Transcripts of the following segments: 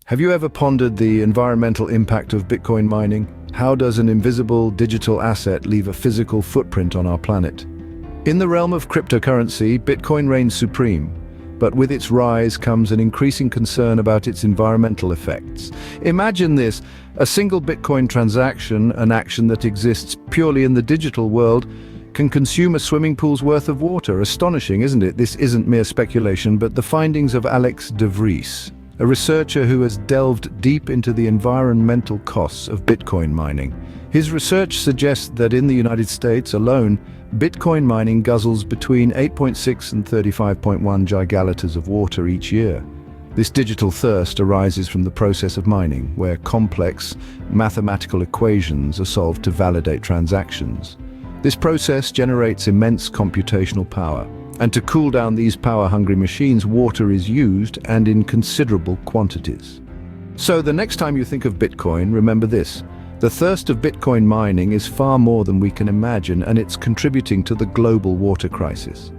Have you ever pondered the environmental impact of Bitcoin mining? How does an invisible digital asset leave a physical footprint on our planet? In the realm of cryptocurrency, Bitcoin reigns supreme, but with its rise comes an increasing concern about its environmental effects. Imagine this: a single Bitcoin transaction, an action that exists purely in the digital world, can consume a swimming pool's worth of water. Astonishing, isn't it? This isn't mere speculation, but the findings of Alex de Vries, a researcher who has delved deep into the environmental costs of Bitcoin mining. His research suggests that in the United States alone, Bitcoin mining guzzles between 8.6 and 35.1 gigaliters of water each year. This digital thirst arises from the process of mining, where complex mathematical equations are solved to validate transactions. This process generates immense computational power, and to cool down these power-hungry machines, water is used, and in considerable quantities. So the next time you think of Bitcoin, remember this: the thirst of Bitcoin mining is far more than we can imagine, and it's contributing to the global water crisis.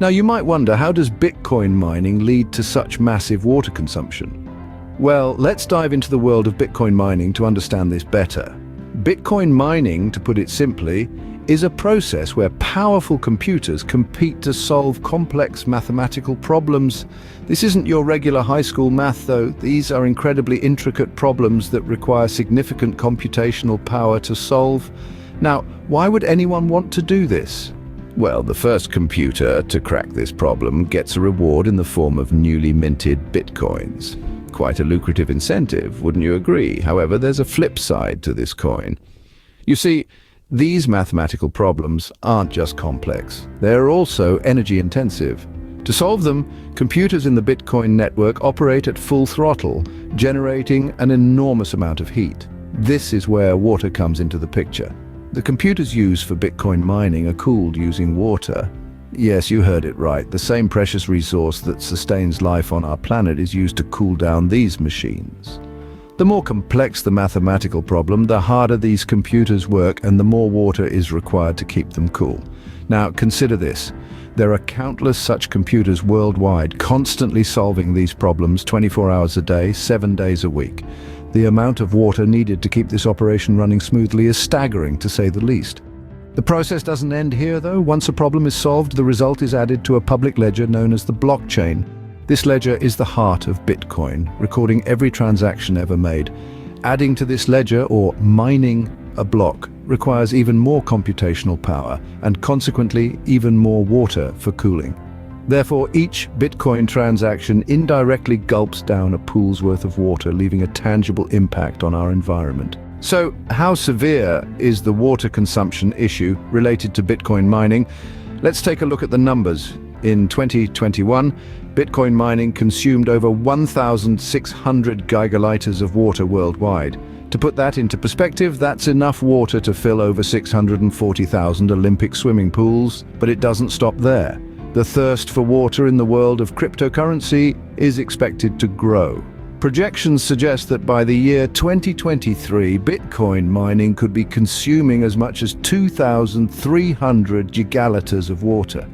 Now you might wonder, how does Bitcoin mining lead to such massive water consumption? Well, let's dive into the world of Bitcoin mining to understand this better. Bitcoin mining, to put it simply, is a process where powerful computers compete to solve complex mathematical problems. This isn't your regular high school math, though. These are incredibly intricate problems that require significant computational power to solve. Now, why would anyone want to do this? Well, the first computer to crack this problem gets a reward in the form of newly minted Bitcoins. Quite a lucrative incentive, wouldn't you agree? However, there's a flip side to this coin. You see, these mathematical problems aren't just complex, they're also energy intensive. To solve them, computers in the Bitcoin network operate at full throttle, generating an enormous amount of heat. This is where water comes into the picture. The computers used for Bitcoin mining are cooled using water. Yes, you heard it right. The same precious resource that sustains life on our planet is used to cool down these machines. The more complex the mathematical problem, the harder these computers work, and the more water is required to keep them cool. Now, consider this. There are countless such computers worldwide, constantly solving these problems 24 hours a day, 7 days a week. The amount of water needed to keep this operation running smoothly is staggering, to say the least. The process doesn't end here, though. Once a problem is solved, the result is added to a public ledger known as the blockchain. This ledger is the heart of Bitcoin, recording every transaction ever made. Adding to this ledger, or mining a block, requires even more computational power, and consequently even more water for cooling. Therefore, each Bitcoin transaction indirectly gulps down a pool's worth of water, leaving a tangible impact on our environment. So, how severe is the water consumption issue related to Bitcoin mining? Let's take a look at the numbers. In 2021, Bitcoin mining consumed over 1,600 gigaliters of water worldwide. To put that into perspective, that's enough water to fill over 640,000 Olympic swimming pools. But it doesn't stop there. The thirst for water in the world of cryptocurrency is expected to grow. Projections suggest that by the year 2023, Bitcoin mining could be consuming as much as 2,300 gigaliters of water.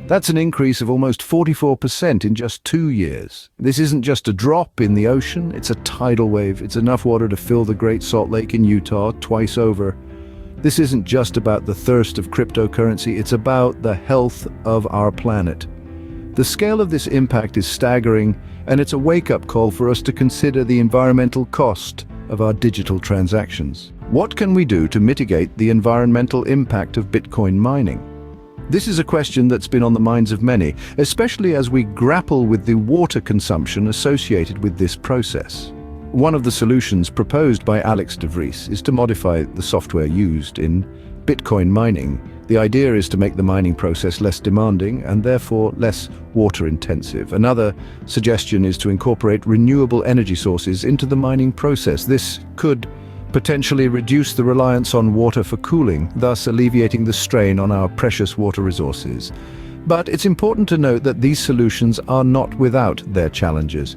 That's an increase of almost 44% in just 2 years. This isn't just a drop in the ocean, it's a tidal wave. It's enough water to fill the Great Salt Lake in Utah twice over. This isn't just about the thirst of cryptocurrency, it's about the health of our planet. The scale of this impact is staggering, and it's a wake-up call for us to consider the environmental cost of our digital transactions. What can we do to mitigate the environmental impact of Bitcoin mining? This is a question that's been on the minds of many, especially as we grapple with the water consumption associated with this process. One of the solutions proposed by Alex de Vries is to modify the software used in Bitcoin mining. The idea is to make the mining process less demanding and therefore less water intensive. Another suggestion is to incorporate renewable energy sources into the mining process. This could potentially reduce the reliance on water for cooling, thus alleviating the strain on our precious water resources. But it's important to note that these solutions are not without their challenges.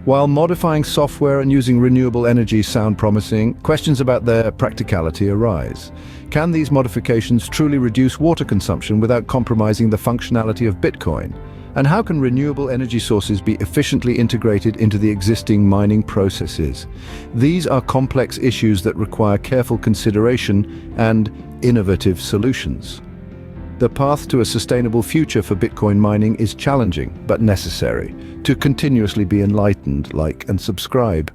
While modifying software and using renewable energy sound promising, questions about their practicality arise. Can these modifications truly reduce water consumption without compromising the functionality of Bitcoin? And how can renewable energy sources be efficiently integrated into the existing mining processes? These are complex issues that require careful consideration and innovative solutions. The path to a sustainable future for Bitcoin mining is challenging but necessary. To continuously be enlightened, like and subscribe.